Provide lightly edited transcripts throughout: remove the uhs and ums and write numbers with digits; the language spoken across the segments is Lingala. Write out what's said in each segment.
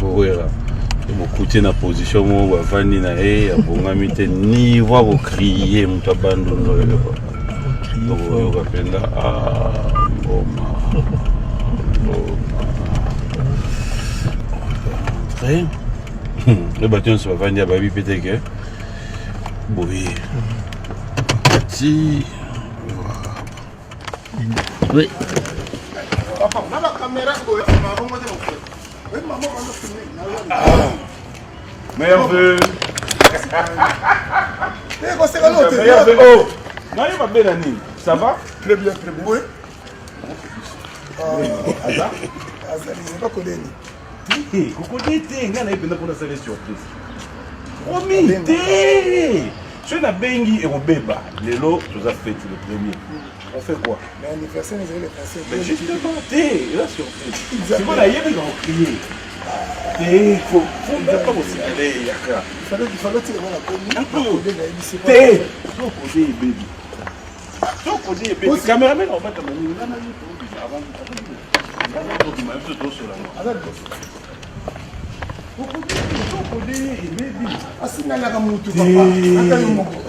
Voilà. Côté na position mo bavandi na e abongami te ni voix ko crier mutu abandono yo ko kapenda ngoma très le bâtiment se bavandi ababi pete ke boye ti oui na la caméra merveilleux. Oh, ça va? Très bien, très bien. Oui. Tu as bengi et Robeba. Les lots, tu as fait le premier. On fait quoi? L'anniversaire, les Français. Mais justement, t'es là sur c'est bon, là, il y a des gens criés. Il faut même pas aussi aller, Yaka. Il fallait tirer la commune. Un peu. T'es. Ton côté, baby. Ton côté, baby. Caméraman, on va te mener.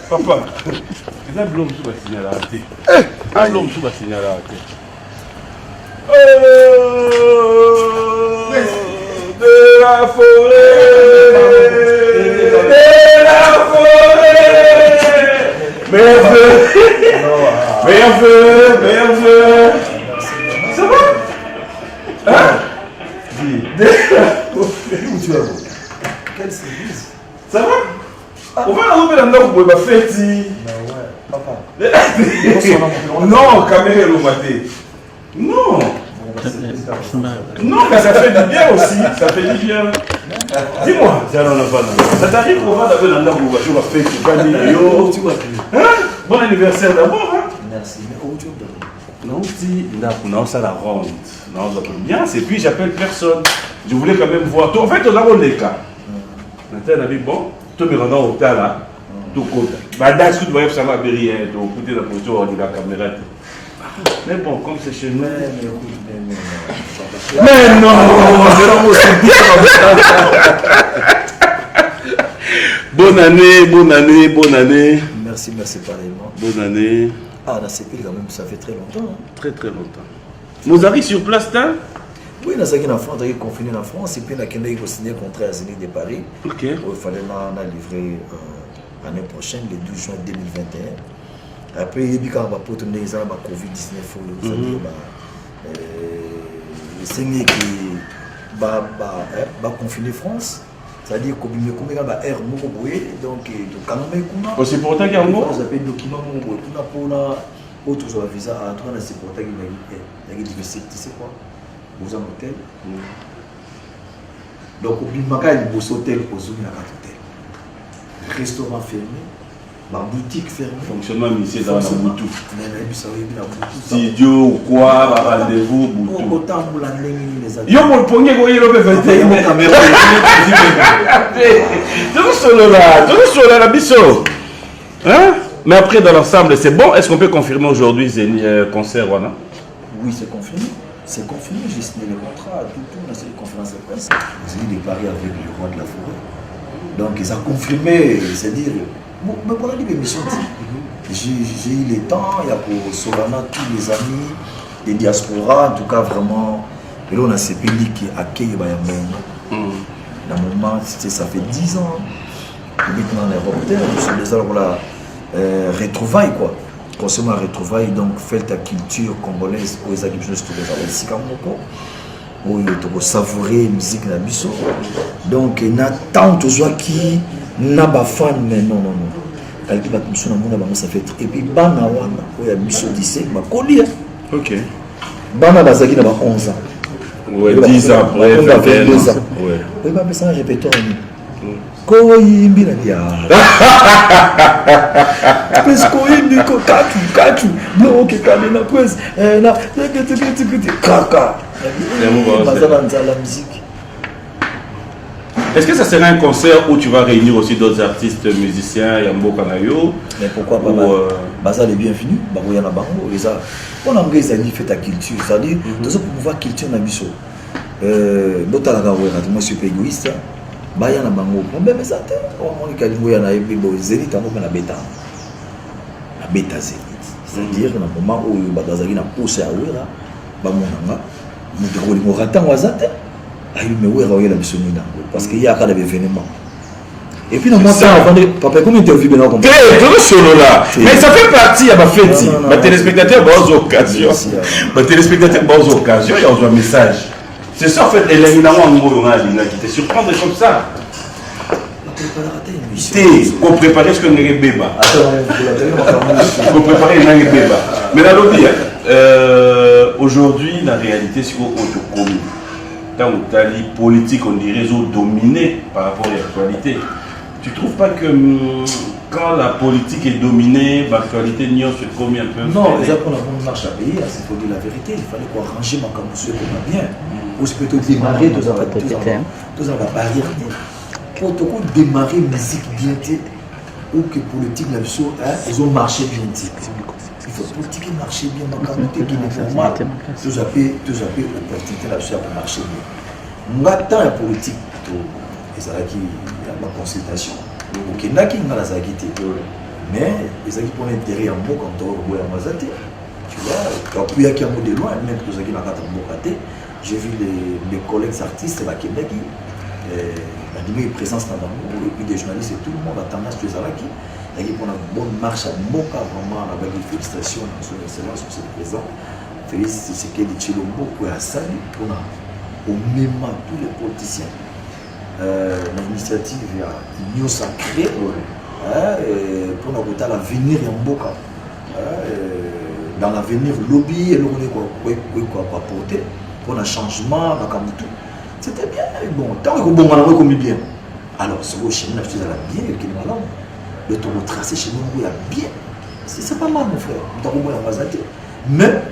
Papa, c'est un blond sous la signal à rater. Un blond sous la signal à rater. De la forêt, merveilleux, merveilleux. Ça va? Hein? Quel service? Ça va? On va enlever la norme pour la fête. Papa. Non, caméra le maté. Non. Non, mais ça fait du bien aussi. Ça fait du bien. Dis-moi, ça t'arrive qu'on va d'abord dans la voiture à fête. Bon anniversaire d'abord. Merci. Mais où tu es? Non, ça la ronde. Non, bien. Et puis j'appelle personne. Je voulais quand même voir. En fait, on a un cas. Maintenant, on a dit bon. Tout me rendant au hôpital là, tout côté. Bah, ce que tu vois, ça va berrier, tu côté de la position de la caméra. Mais bon, comme c'est chez nous. Mais non, bonne année, bonne année, bonne année. Merci, merci pareillement. Bonne année. Ah, la CP quand même, ça fait très longtemps. Hein. Très très longtemps. Nous arrivons sur place, hein? Oui, nous sommes en France, nous sommes confinés en France, et puis nous avons signé un contrat à Zénith de Paris. Ok. Il fallait livrer l'année prochaine, le 12 juin 2021. Après, il y a eu quand on va porter les armes à Covid-19, le Seigneur qui va confiner France. C'est-à-dire qu'on a un air donc quand même, c'est pour autant qu'il y a un mot? On appelle document pour autre visa à Antoine, c'est pour autant qu'il y a une diversité, tu sais quoi? Vous avez un hôtel. Donc, au Bimaka, il y a un hôtel, au Zoom, il y a un hôtel. Restaurant fermé, ma boutique fermée. Fonctionnement ici dans la boutique. Studio ou quoi, rendez-vous, boutique. Autant pour la ligne, les amis. Yo, mon premier, il y a une caméra. Toujours sur la biseau. Hein? Mais après, dans l'ensemble, c'est bon. Est-ce qu'on peut confirmer aujourd'hui le concert, Wana? Oui, c'est confirmé. C'est confirmé, j'ai signé le contrat, tout on a signé une conférence de presse. J'ai eu des paris avec le roi de la forêt. Donc, ils ont confirmé, c'est-à-dire, mais pour la l'émission, j'ai eu le temps, il y a pour Solana, tous les amis, les diasporas, en tout cas, vraiment. Et là, on a ces pays qui accueillent Bayamben. Dans le moment, ça fait 10 ans. Maintenant, les reporters, nous sommes déjà là, retrouvailles, quoi. Consommer la retrouvaille, donc faire ta culture congolaise aux équipes de ici comme où il faut savourer la musique na biso. Donc il y a tant de gens qui n'a pas fan mais non. Quelqu'un va comme ça na monde ça fait et puis bana wana où il y a biso d'ici ma colia. OK. Bana bazaki na ba 11 ans. Ouais, 10 ans après, 22 ans. Ouais. Oui, bah mais ça répétons. Koyimbi na dia. Parce koyimbi ko katu bloqué kamena presse na kaka. La musique. Est-ce que ça serait un concert où tu vas réunir aussi d'autres artistes musiciens Yambo Kanayo? Mais pourquoi pas Baza les bienvenus, Baroya na bango, les a on a fait ta culture, c'est-à-dire pour pouvoir culture na biso. botalaka wera moi je suis pas égoïste baya na bango problème ça te on est kalingo ya na yebi bo zénith tango na beta zénith c'est-à-dire na moment où bazaki na pousse ya wera ba monanga mutu ko lingo ratango azate ayi me wera oyela bisoni dango parce que il y a quand même événement. Et puis, dans mon temps, papa, comment interview maintenant comme ça? Solo là. Mais ça fait partie à ma fête. Les téléspectateurs, bonnes occasions. Les téléspectateurs, bonnes occasions. Il y a un message. C'est ça en fait, éliminant en nouveau, on a qui te surprendre comme ça. Pour préparer ce qu'on est béba. Pour préparer un béba. Mais là, aujourd'hui, la réalité, c'est qu'on te connaît. Dans le politique, on dirait, réseau dominé par rapport à l'actualité. Tu ne trouves pas que quand la politique est dominée, l'actualité n'y se commet un peu? Non, déjà pour la bonne marche à payer, c'est pour dire la vérité. Il fallait quoi ranger ma campus comme bien. Ou c'est plutôt démarrer deux ans la barrière. Pour démarrer musique bien, ou que politique, la vie, ils ont marché bien. Il faut politique marcher bien, ma campus qui est normal. Tous appels opportunité la vie pour marcher bien. Maintenant, la politique, ils ont ma consultation. Ok, n'a qui n'a la zagité. Mais les amis pour l'intérêt en mot quand on voit en mazate. Tu vois, puis il y a qui a mot de loin, même que les amis n'ont j'ai vu les collègues artistes à Québec, la présence dans le puis des journalistes et tout le monde a tendance à les qui. Il y a une bonne marche à Moka, vraiment avec des félicitations à son excellence sur cette présence. Félicitations, c'est ce qu'elle dit Chilombo pour la salle, pour au même tous les politiciens. L'initiative est union sacrée pour nous l'avenir en Boka. Dans l'avenir, lobby et l'on est quoi apporter pour un changement, c'était bien. Bon, tant que bon, on a commis bien. Alors, ce que chez nous, tu as bien, et qu'il est malade. Le tour tracé chez nous, il y a bien. C'est pas mal, mon frère. Nous avons bien basé. Mais,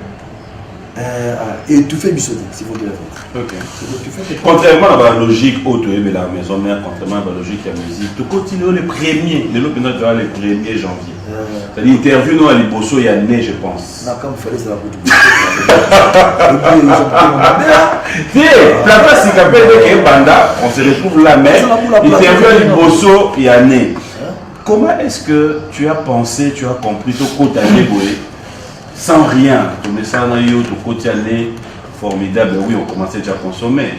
et tu fais bisonner, si vous voulez. Ok. Contrairement à la logique auto et la maison mère, contrairement à la logique de la musique, tu continues les premiers, les 1er janvier. C'est-à-dire interview nous à Liboso il y a né, je pense. Non, comme il fallait ça pour la place c'est qu'après Banda, on se retrouve là, mais interview à Liboso il y a né. Comment est-ce que tu as pensé, tu as compris ton côté à Néboué sans rien, tu mets ça dans ton côté formidable, oui, on commençait déjà à consommer.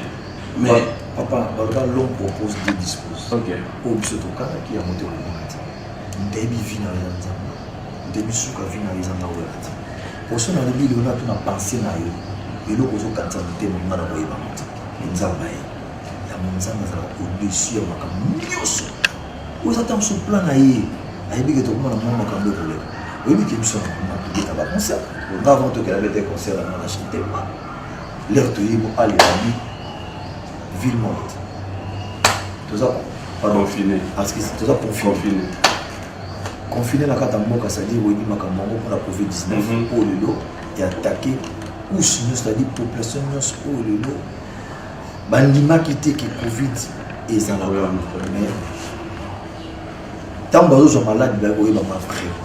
Mais papa, l'homme propose deux dispositions. Ok. Au biso toka qui a monté au monde. Début vie dans les années. Début souka vie dans les années. Au son de l'île on a tout pensé na yo. Et le kozo kanza monté mon na boye ba monté. Nzamba ye. La monzanga za au dessus ya makamnyoso. Vous attendez sur plan na ye. Ayebi que tout le monde a mon makambo pour le. Oui, mais qui me sont à la concert. Avant que la des concerts, on a acheté pas. L'air de Yébo, allez, ami, ville morte. Tout ça, pardon, confiné. Parce que tout ça, confiné. Confiné, la carte en moka, c'est-à-dire, oui, il m'a commandé pour la COVID-19, pour le lot, et attaqué, ou sinon, c'est-à-dire, population, pour le lot. Bandima qui était qui Covid, et ça l'a mais tant que je suis malade, je vais m'en frère.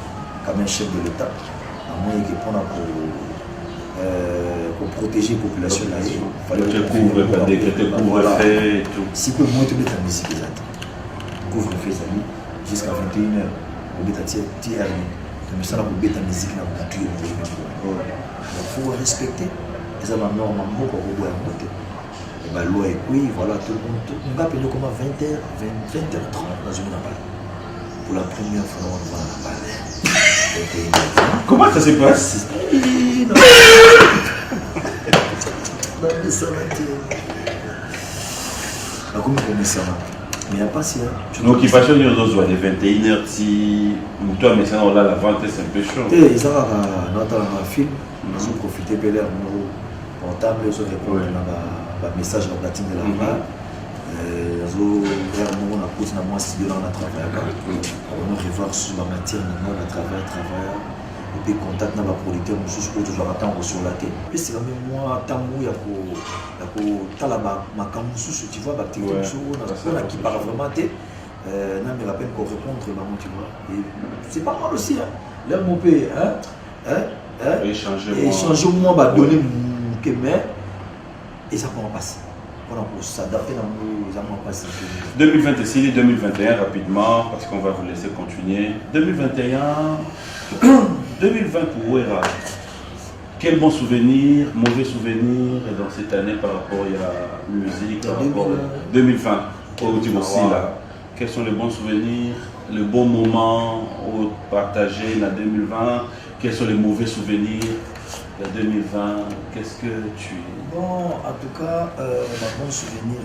Comme un chef de l'État, à moins que pour protéger la population, il fallait décréter couvre-feu et tout. Si peu moins tu mets ta musique, couvre-feu jusqu'à 21h, tu mets ta tiers, tu mets ça pour mettre ta musique dans la culture. Il faut respecter les amendements pour pouvoir monter. Et bien, loi est oui, voilà, tout le monde. On va appeler comme à 20h, 20h30 dans une appel. Pour la première fois, on va en parler. Comment ça se passe? Mais il n'y a pas si. L'occupation de nos oiseaux, les 21h, si toi, mais ça, là, la vente, c'est un peu chaud. Et ils ont un film, ils ont profité de leur portable, ils ont répondu à un message à la platine de la main. On a posé dans moi si on a travaillé. On a revoir sur la matière, on a travaillé. Et puis contact dans la producteur, on se toujours attendre sur la tête. Puis c'est quand même moi, tant où il y a pour ma camusou, tu vois, on a qui parle vraiment tête. Non, mais la peine qu'on répondre, tu vois. Et c'est pas mal aussi, là, mon pays, échanger au moins, donner mon et ça pourra passer. pour s'adapter dans nos amants passés. 2020 ici, 2021 rapidement, parce qu'on va vous laisser continuer. 2021, 2020 pour Ouera. Quel bon souvenir, mauvais souvenir dans cette année par rapport à la musique, par rapport à 2020 au aussi là. Quels sont les bons souvenirs, les bons moments partagés en 2020? Quels sont les mauvais souvenirs de 2020? Qu'est-ce que tu... Bon, en tout cas, ma bon souvenir,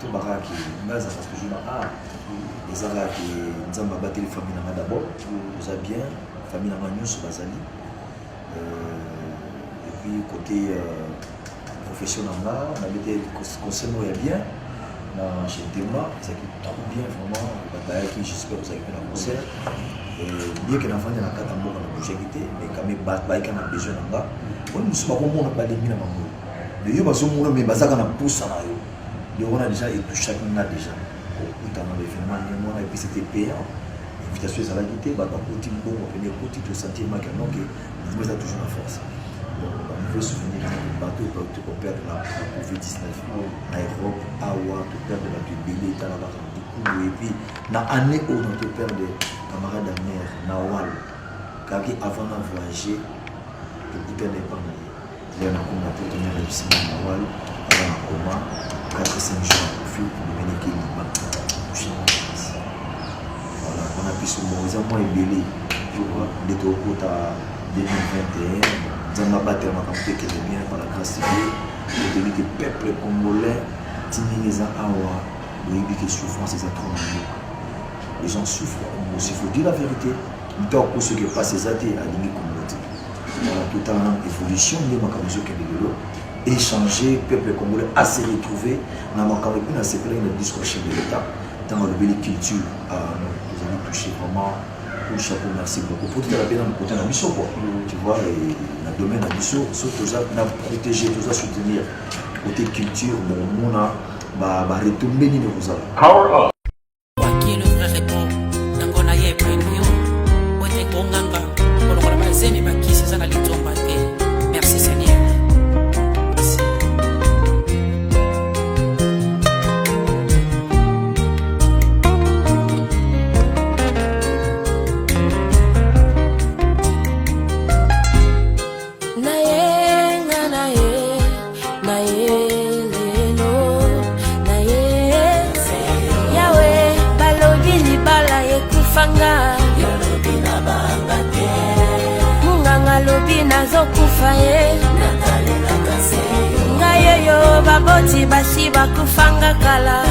tout barak qui parce que je les arabes qui nous ont battu les familles d'abord, nous a bien, famille Namagnou sur Bazali. Et puis côté professionnel, on avait été conseillé bien. Chez Théma, ça qui est trop bien, vraiment. Qui j'espère que vous avez fait un concert. Bien que l'enfant ait un cas d'amour dans la projeté, mais quand même, il a besoin d'un gars. On ne sait pas comment on a pas les mines à maman. Mais il y a des gens qui ont poussé à l'eau. On a déjà, et tout chacun a déjà. Dans l'événement, et puis c'était payant. L'invitation est à la guité, on petit bon, on venait petit, le sentiment qu'il y a toujours la force. On veut se souvenir du bateau pour perdre la Covid-19 en Europe, Awa, pour perdre la Tubélé, dans la beaucoup. Et puis, dans l'année où on peut perdre des camarades de mer, Nawal, car avant de voyager, le père n'est pas allé. Là, on a pu tenir le cinéma Nawal, avant un coma, 4-5 jours à profil pour devenir Kéliba. Voilà, on a pu se mourir, moi et Bélé, on était au côté à 2021. Dans ma bataille, on a compris que les biens par la grâce de Dieu, le peuple congolais, Timiza Awa, le souffrance, c'est trop mal. Les gens souffrent, il faut dire la vérité. Il faut que ce qui passe ces années à l'Union communauté. Voilà, tout en évolution, nous avons échanger, peuple congolais à se retrouver. Nous avons une discours chef de l'État. Dans le belle culture, nous allons toucher vraiment. Chapeau, merci beaucoup. Pour tout à l'heure, dans le côté de la mission, tu vois, dans le domaine de la mission, surtout ça, on a protégé, tout ça, soutenir côté culture, on a retombé ni nous avons. Power up. Qui est le vrai répond? N'angona ye premium. Ote konganga. Olokola bazeni bakisi sana litomba te. Merci Seigneur. Merci. Nazokufa ye ngaye yo baboti basi bakufanga kala